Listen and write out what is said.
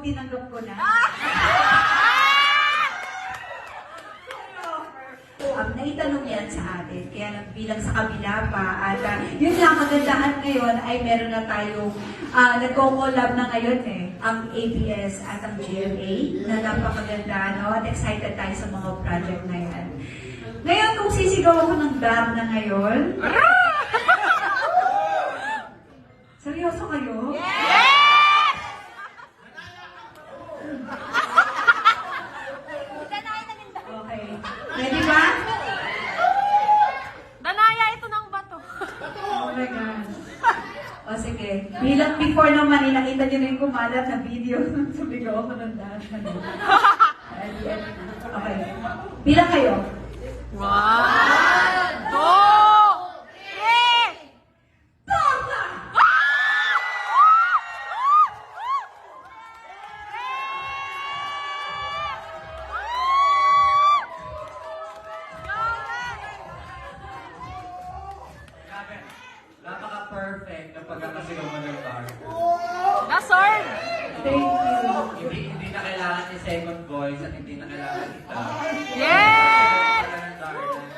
pag tinanggap ko na. Naitanong yan sa atin, kaya bilang sa kabila pa. At yun lang, kagandahan ngayon ay meron na tayong nagko-collab na ngayon ang ABS at ang GMA na napakaganda, no? At excited tayo sa mga project na yan. Ngayon, kung sisigaw ako ng dam na ngayon, seryoso kayo? Okay. Ready ba? Danaya ito ng bato. Oh my gosh. O sige. Bilang before naman, nakita niyo na yung kumalat na video. Sumigaw ako ng dam. Okay. Bilang kayo. 1, 2, 3! Tama! Napaka-perfect na pagkakasigaw mo ng bar. Nasord! Thank you. Hindi na kailangan ni second voice at hindi na kailangan kita. Yeah! Kailangan ng bar na